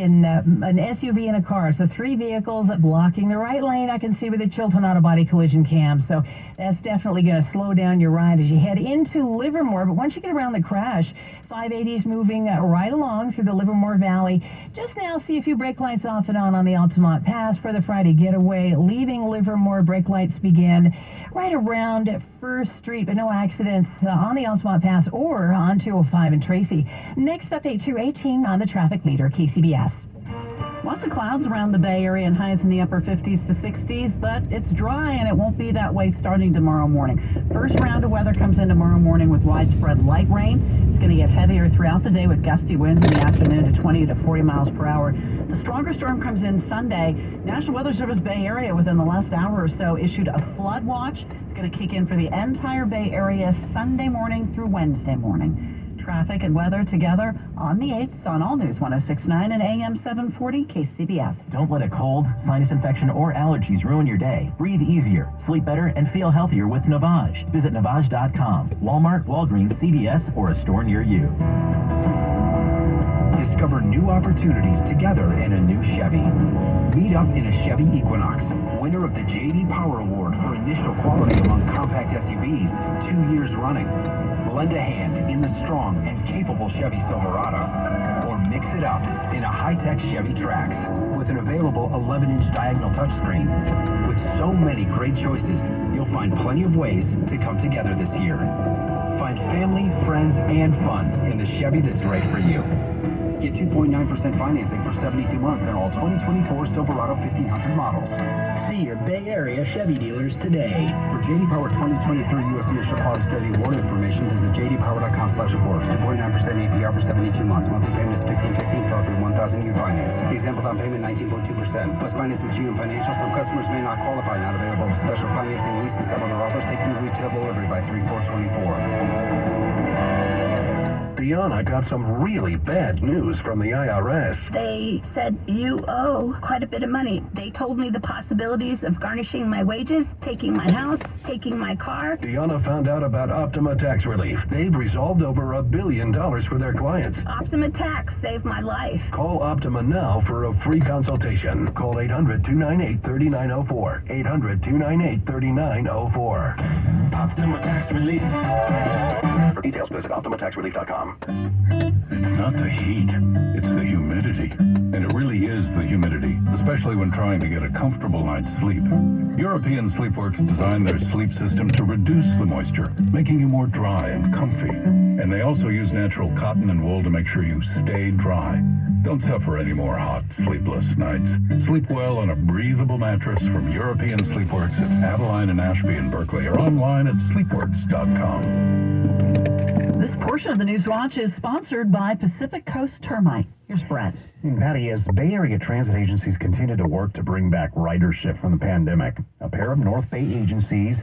and an SUV and a car. So 3 vehicles blocking the right lane. I can see with the Chilton Auto Body collision cam. So that's definitely going to slow down your ride as you head into Livermore. But once you get around the crash, 580 is moving right along through the Livermore Valley. Just now, see a few brake lights off and on the Altamont Pass for the Friday getaway. Leaving Livermore, brake lights begin right around 1st Street, but no accidents on the Altamont Pass or on 205 in Tracy. Next up, 8 through 18 on the traffic leader, KCBS. Lots of clouds around the Bay Area and highs in the upper 50s to 60s, but it's dry and it won't be that way starting tomorrow morning. First round of weather comes in tomorrow morning with widespread light rain. It's going to get heavier throughout the day with gusty winds in the afternoon to 20 to 40 miles per hour. The stronger storm comes in Sunday. National Weather Service Bay Area within the last hour or so issued a flood watch. It's going to kick in for the entire Bay Area Sunday morning through Wednesday morning. Traffic and weather together on the 8th on All News 106.9 and AM 740 KCBS. Don't let a cold, sinus infection, or allergies ruin your day. Breathe easier, sleep better, and feel healthier with Navage. Visit Navage.com, Walmart, Walgreens, CVS, or a store near you. Discover new opportunities together in a new Chevy. Meet up in a Chevy Equinox, winner of the J.D. Power Award for initial quality among compact SUVs 2 years running. Lend a hand in the strong and capable Chevy Silverado, or mix it up in a high-tech Chevy Trax with an available 11-inch diagonal touchscreen. With so many great choices, you'll find plenty of ways to come together this year. Find family, friends, and fun in the Chevy that's right for you. Get 2.9% financing for 72 months on all 2024 Silverado 1500 models. See your Bay Area Chevy dealers today. For J.D. Power 2023 U.S. Initial Quality Study Award information, visit jdpower.com/awards. 2.9% APR for 72 months. Monthly payment is $15.15 for up to $1,000 finance. Example down payment 19.2%. Plus finance with GM Financial. Some customers may not qualify. Not available. Special financing, lease, and some other offers. Taking retail delivery by 3/4/24. Deanna got some really bad news from the IRS. They said you owe quite a bit of money. They told me the possibilities of garnishing my wages, taking my house, taking my car. Deanna found out about Optima Tax Relief. They've resolved over $1 billion for their clients. Optima Tax saved my life. Call Optima now for a free consultation. Call 800-298-3904. 800-298-3904. Optima Tax Relief. For details, visit OptimaTaxRelief.com. It's not the heat, it's the humidity. And it really is the humidity, especially when trying to get a comfortable night's sleep. European Sleepworks designed their sleep system to reduce the moisture, making you more dry and comfy. And they also use natural cotton and wool to make sure you stay dry. Don't suffer any more hot, sleepless nights. Sleep well on a breathable mattress from European Sleepworks at Adeline and Ashby in Berkeley, or online at sleepworks.com. This portion of the News Watch is sponsored by Pacific Coast Termite. Here's Brett. Patty, as Bay Area transit agencies continue to work to bring back ridership from the pandemic, a pair of North Bay agencies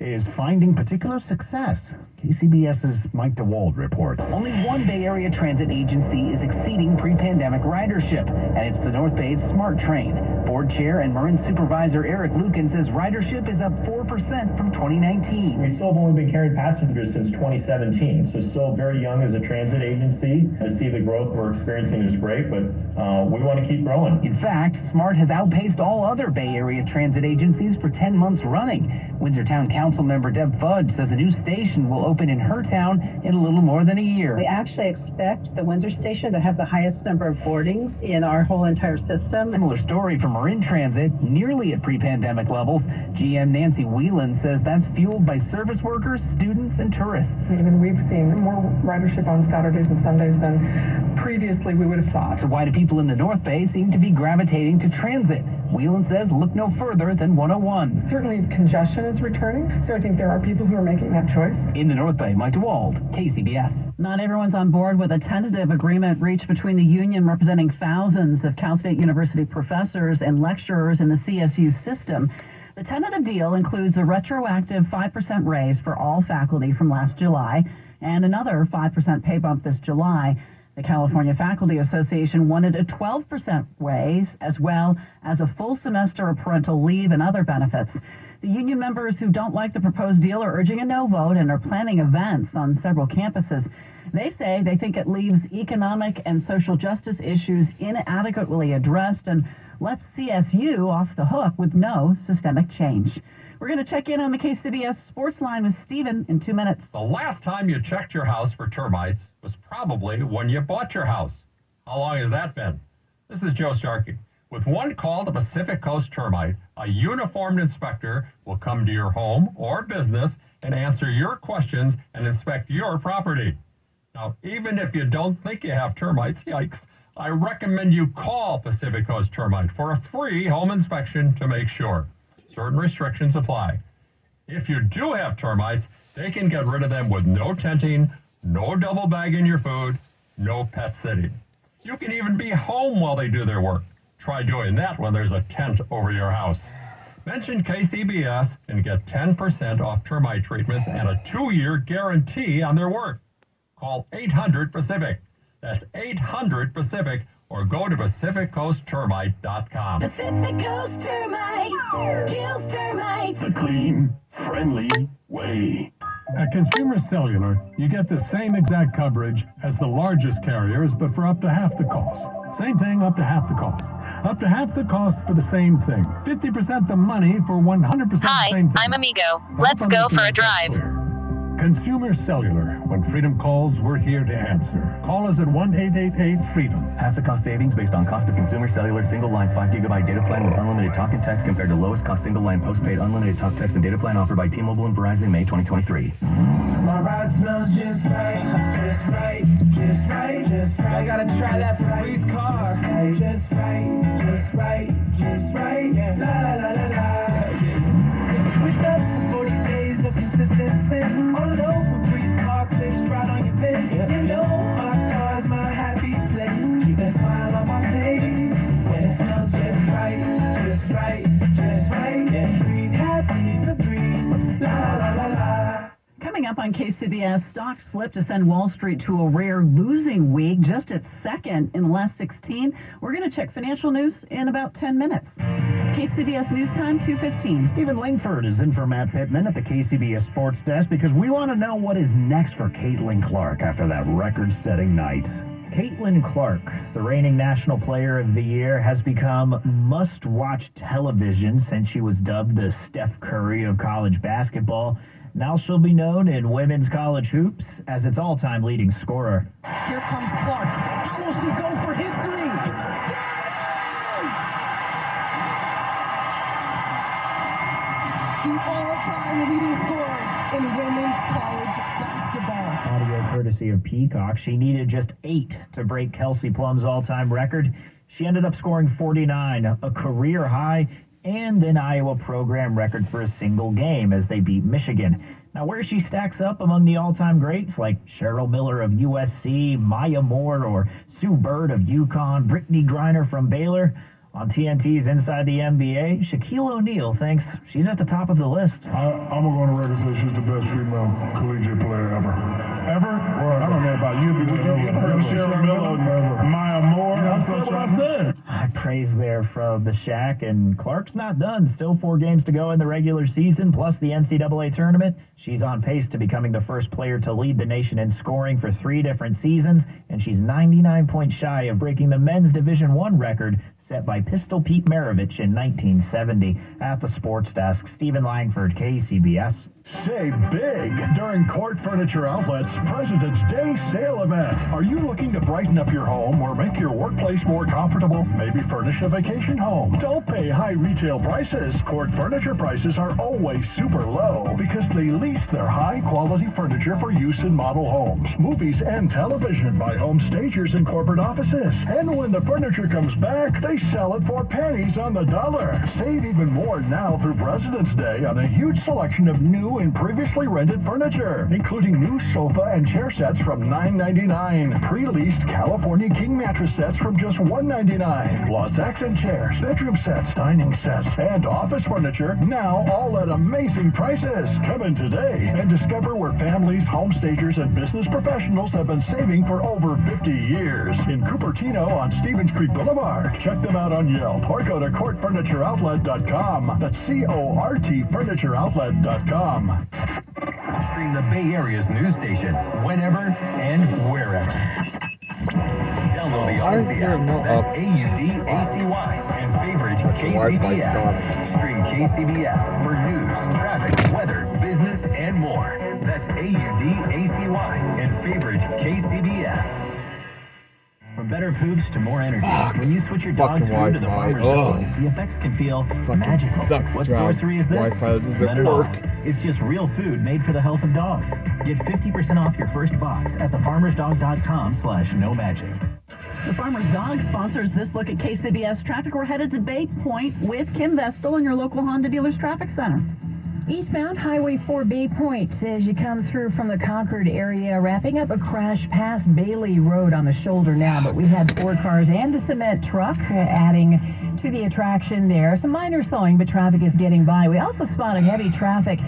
is finding particular success. KCBS's Mike DeWald reports. Only one Bay Area transit agency is exceeding pre-pandemic ridership, and it's the North Bay's Smart Train. Board Chair and Marin Supervisor Eric Lucan says ridership is up 4% from 2019. We still have only been carrying passengers since 2017, so still very young as a transit agency. To see the growth we're experiencing is great, but we want to keep growing. In fact, Smart has outpaced all other Bay Area transit agencies for 10 months running. Windsor Town Council member Deb Fudge says a new station will open in her town in a little more than a year. We actually expect the Windsor station to have the highest number of boardings in our whole entire system. Similar story for Marin Transit, nearly at pre-pandemic levels. GM Nancy Whelan says that's fueled by service workers, students, and tourists. Even we've seen more ridership on Saturdays and Sundays than previously we would have thought. So why do people in the North Bay seem to be gravitating to transit? Whelan says look no further than 101. Certainly congestion is returning, so I think there are people who are making that choice. In the North Bay, Mike DeWald, KCBS. Not everyone's on board with a tentative agreement reached between the union representing thousands of Cal State University professors and lecturers in the CSU system. The tentative deal includes a retroactive 5% raise for all faculty from last July and another 5% pay bump this July. The California Faculty Association wanted a 12% raise, as well as a full semester of parental leave and other benefits. The union members who don't like the proposed deal are urging a no vote and are planning events on several campuses. They say they think it leaves economic and social justice issues inadequately addressed and lets CSU off the hook with no systemic change. We're going to check in on the KCBS Sports Line with Steven in 2 minutes. The last time you checked your house for termites was probably when you bought your house. How long has that been? This is Joe Starkey. With one call to Pacific Coast Termite, a uniformed inspector will come to your home or business and answer your questions and inspect your property. Now, even if you don't think you have termites, yikes, I recommend you call Pacific Coast Termite for a free home inspection to make sure. Certain restrictions apply. If you do have termites, they can get rid of them with no tenting, no double bagging your food, no pet sitting. You can even be home while they do their work. Try doing that when there's a tent over your house. Mention KCBS and get 10% off termite treatments and a 2-year guarantee on their work. Call 800-PACIFIC. That's 800-PACIFIC, or go to PacificCoastTermite.com. Pacific Coast Termite kills termites. The clean, friendly way. At Consumer Cellular, you get the same exact coverage as the largest carriers, but for up to half the cost. Same thing, up to half the cost. Up to half the cost for the same thing. 50% the money for 100% the same thing. Hi, I'm Amigo. Let's go for a drive. Consumer Cellular. When Freedom calls, we're here to answer. Call us at 1-888-FREEDOM. Half the cost savings based on cost of Consumer Cellular single line 5 gigabyte data plan with unlimited talk and text compared to lowest cost single line postpaid unlimited talk, text, and data plan offered by T-Mobile and Verizon May 2023. My ride smells just right, just right, just right, just right. I gotta try that Febreze car. Just right, just right, just right. La la la la la. Switched up for 40 days of consistent sin. All of those Febreze car clips right on your face. You know my car's my happy place. Keep that smile on my face. When it smells just right, just right, just right. Breathe happy Febreze. La la la la. Coming up on KCBS, stocks slipped to send Wall Street to a rare losing week, just its second in the last 16. We're going to check financial news in about 10 minutes. KCBS News Time, 2:15. Stephen Langford is in for Matt Pittman at the KCBS Sports Desk because we want to know what is next for Caitlin Clark after that record-setting night. Caitlin Clark, the reigning National Player of the Year, has become must-watch television since she was dubbed the Steph Curry of college basketball. Now she'll be known in women's college hoops as its all-time leading scorer. Here comes Clark. How will she go for history? The all-time leading scorer in women's college basketball. Audio courtesy of Peacock. She needed just 8 to break Kelsey Plum's all-time record. She ended up scoring 49, a career high, and an Iowa program record for a single game as they beat Michigan. Now, where she stacks up among the all-time greats like Cheryl Miller of USC, Maya Moore, or Sue Bird of UConn, Brittany Griner from Baylor, on TNT's Inside the NBA, Shaquille O'Neal thinks she's at the top of the list. I'm going to record say she's the best female collegiate player ever. Ever? Well, I don't know about you, but Cheryl Miller, Maya Moore. That's what I said. High praise there from the Shaq, and Clark's not done. Still 4 games to go in the regular season, plus the NCAA tournament. She's on pace to becoming the first player to lead the nation in scoring for 3 different seasons, and she's 99 points shy of breaking the men's Division I record set by Pistol Pete Maravich in 1970. At the Sports Desk, Stephen Langford, KCBS. Save big during Court Furniture Outlet's President's Day sale event. Are you looking to brighten up your home or make your workplace more comfortable? Maybe furnish a vacation home. Don't pay high retail prices. Court Furniture prices are always super low because they lease their high-quality furniture for use in model homes, movies, and television by home stagers and corporate offices. And when the furniture comes back, they sell it for pennies on the dollar. Save even more now through President's Day on a huge selection of new new and previously rented furniture, including new sofa and chair sets from $9.99, pre-leased California King mattress sets from just $1.99, plus accent chairs, bedroom sets, dining sets, and office furniture, now all at amazing prices. Come in today and discover where families, home stagers, and business professionals have been saving for over 50 years. In Cupertino on Stevens Creek Boulevard. Check them out on Yelp or go to CourtFurnitureOutlet.com. That's CORTFurnitureOutlet.com. Stream the Bay Area's news station whenever and wherever. Download the Odyssey app, that's AUDACY, and favorite KCBS. Stream KCBS for news, traffic, weather, business, and more. That's AUDACY and favorite KCBS. From better foods to more energy, when you switch your dog's food to the farmer's dog, the effects can feel magical. Sucks, what sorcery is this? Wi-Fi doesn't None at work. all. It's just real food made for the health of dogs. Get 50% off your first box at thefarmersdog.com/no-magic. The Farmer's Dog sponsors this look at KCBS traffic. We're headed to Bay Point with Kim Vestal in your local Honda Dealers Traffic Center. Eastbound Highway 4 Bay Point as you come through from the Concord area, wrapping up a crash past Bailey Road on the shoulder now, but we had 4 cars and a cement truck adding to the attraction there. Some minor slowing, but traffic is getting by. We also spotted heavy traffic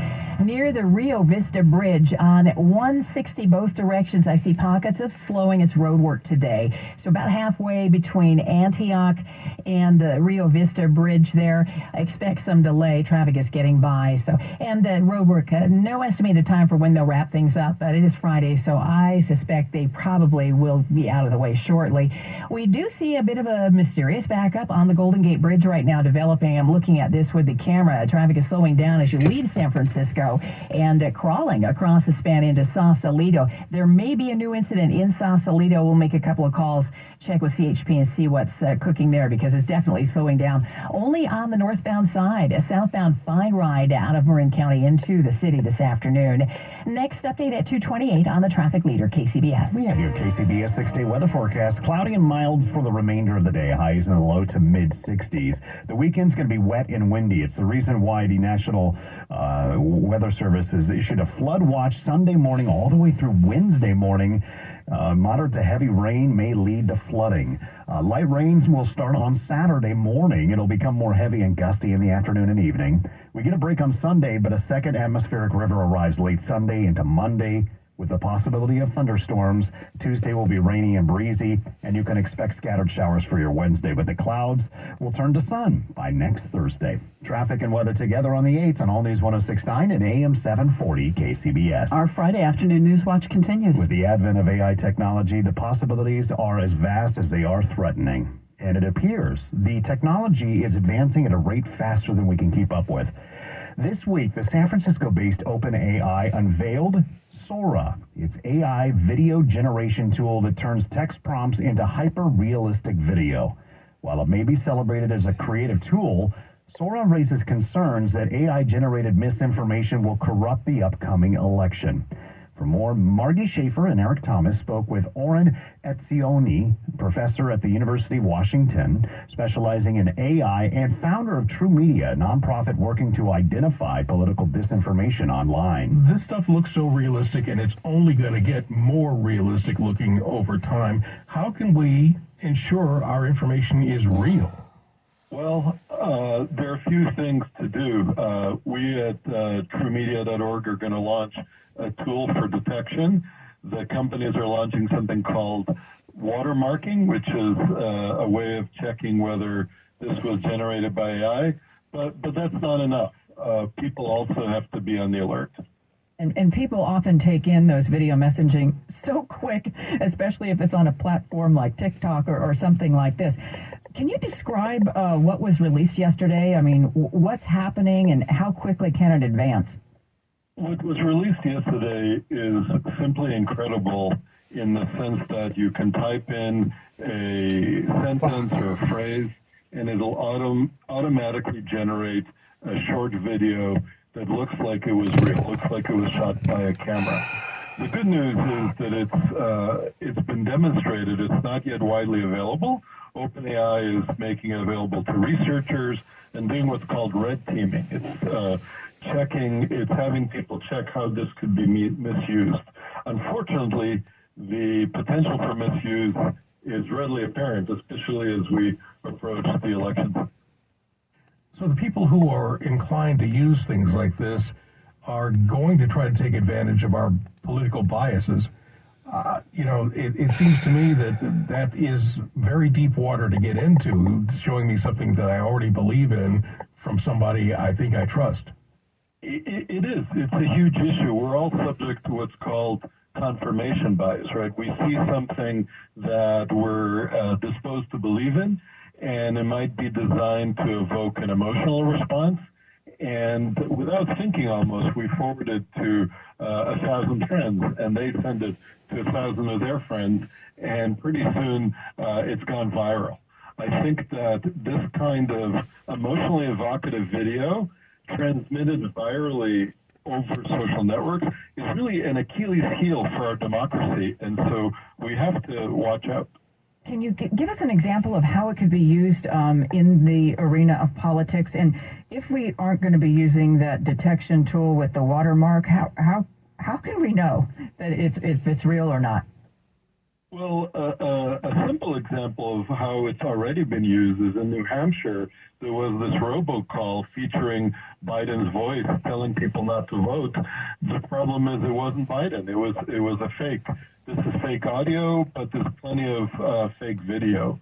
near the Rio Vista Bridge on 160 both directions. I see pockets of slowing. It's road work today. So about halfway between Antioch and the Rio Vista Bridge there. I expect some delay. Traffic is getting by. And road work, no estimated time for when they'll wrap things up, but it is Friday, so I suspect they probably will be out of the way shortly. We do see a bit of a mysterious backup on the Golden Gate Bridge right now developing. I'm looking at this with the camera. Traffic is slowing down as you leave San Francisco and crawling across the span into Sausalito. There may be a new incident in Sausalito. We'll make a couple of calls, check with CHP and see what's cooking there because it's definitely slowing down. Only on the northbound side, a southbound fine ride out of Marin County into the city this afternoon. Next update at 2:28 on the traffic leader, KCBS. We have your KCBS 6-day weather forecast. Cloudy and mild for the remainder of the day. Highs in the low to mid-60s. The weekend's going to be wet and windy. It's the reason why the National Weather Service has issued a flood watch Sunday morning all the way through Wednesday morning. Moderate to heavy rain may lead to flooding. Light rains will start on Saturday morning. It'll become more heavy and gusty in the afternoon and evening. We get a break on Sunday, but a second atmospheric river arrives late Sunday into Monday with the possibility of thunderstorms. Tuesday will be rainy and breezy, and you can expect scattered showers for your Wednesday, but the clouds will turn to sun by next Thursday. Traffic and weather together on the 8th on All News 106.9 and AM 740 KCBS. Our Friday afternoon news watch continues. With the advent of AI technology, the possibilities are as vast as they are threatening. And it appears the technology is advancing at a rate faster than we can keep up with. This week, the San Francisco-based OpenAI unveiled Sora, its AI video generation tool that turns text prompts into hyper-realistic video. While it may be celebrated as a creative tool, Sora raises concerns that AI-generated misinformation will corrupt the upcoming election. For more, Margie Schaefer and Eric Thomas spoke with Oren Etzioni, professor at the University of Washington, specializing in AI and founder of True Media, a nonprofit working to identify political disinformation online. This stuff looks so realistic, and it's only going to get more realistic looking over time. How can we ensure our information is real? Well, there are a few things to do. We at TrueMedia.org are going to launch a tool for detection. The companies are launching something called watermarking, which is a way of checking whether this was generated by AI. But that's not enough. People also have to be on the alert. And people often take in those video messaging so quick, especially if it's on a platform like TikTok or something like this. Can you describe what was released yesterday? I mean, what's happening and how quickly can it advance? What was released yesterday is simply incredible in the sense that you can type in a sentence or a phrase and it'll automatically generate a short video that looks like it was real, looks like it was shot by a camera. The good news is that it's been demonstrated. It's not yet widely available. OpenAI is making it available to researchers and doing what's called red teaming. It's it's having people check how this could be misused. Unfortunately, the potential for misuse is readily apparent, especially as we approach the elections. So the people who are inclined to use things like this are going to try to take advantage of our political biases. It seems to me that is very deep water to get into, showing me something that I already believe in from somebody I think I trust. It is. It's a huge issue. We're all subject to what's called confirmation bias, right? We see something that we're disposed to believe in, and it might be designed to evoke an emotional response. And without thinking almost, we forward it to 1,000 friends, and they send it to 1,000 of their friends, and pretty soon it's gone viral. I think that this kind of emotionally evocative video transmitted virally over social networks is really an Achilles heel for our democracy, and so we have to watch out. Can you give us an example of how it could be used in the arena of politics? And if we aren't going to be using that detection tool with the watermark, how can we know that it's real or not? Well, a simple example of how it's already been used is in New Hampshire. There was this robocall featuring Biden's voice telling people not to vote. The problem is it wasn't Biden. It was a fake. This is fake audio, but there's plenty of fake video.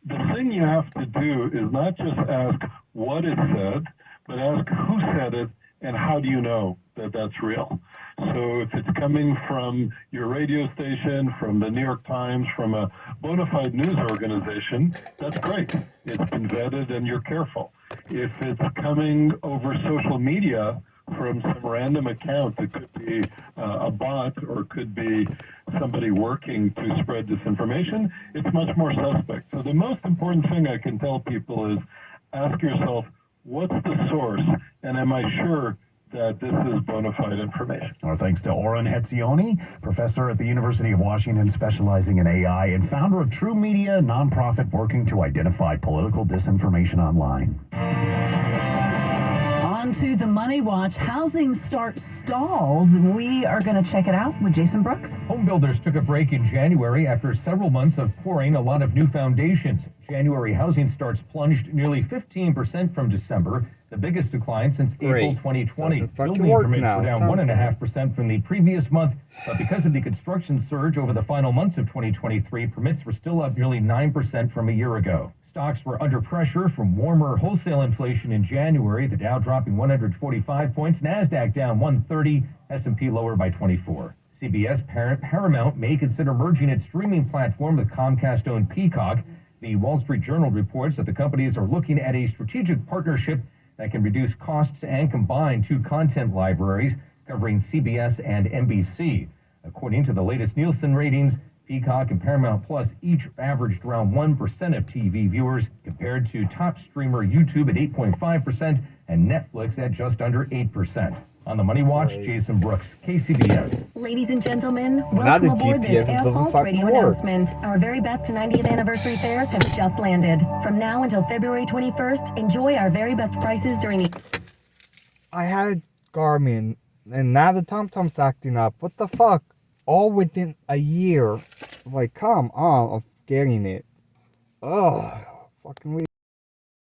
The thing you have to do is not just ask what it said, but ask who said it and how do you know that that's real. So if it's coming from your radio station, from the New York Times, from a bona fide news organization, that's great. It's been vetted and you're careful. If it's coming over social media from some random account, it could be a bot or it could be somebody working to spread disinformation, it's much more suspect. So the most important thing I can tell people is ask yourself, what's the source, and am I sure that this is bona fide information? Our thanks to Oren Etzioni, professor at the University of Washington specializing in AI and founder of True Media, a nonprofit working to identify political disinformation online. On to the Money Watch. Housing starts stalled. We are going to check it out with Jason Brooks. Home builders took a break in January after several months of pouring a lot of new foundations. January housing starts plunged nearly 15% from December, the biggest decline since April 2020. Building permits were down 1.5% from the previous month, but because of the construction surge over the final months of 2023, permits were still up nearly 9% from a year ago. Stocks were under pressure from warmer wholesale inflation in January, the Dow dropping 145 points, NASDAQ down 130, S&P lower by 24. CBS parent Paramount may consider merging its streaming platform with Comcast-owned Peacock. The Wall Street Journal reports that the companies are looking at a strategic partnership that can reduce costs and combine two content libraries covering CBS and NBC. According to the latest Nielsen ratings, Peacock and Paramount Plus each averaged around 1% of TV viewers, compared to top streamer YouTube at 8.5% and Netflix at just under 8%. On the Money Watch, Jason Brooks, KCBS. Ladies and gentlemen, welcome aboard this Air Pulse radio announcement. Our very best 90th anniversary fares have just landed. From now until February 21st, enjoy our very best prices during the... I had Garmin, and now the TomTom's acting up. What the fuck? All within a year. Like, come on, of getting it. Ugh, fucking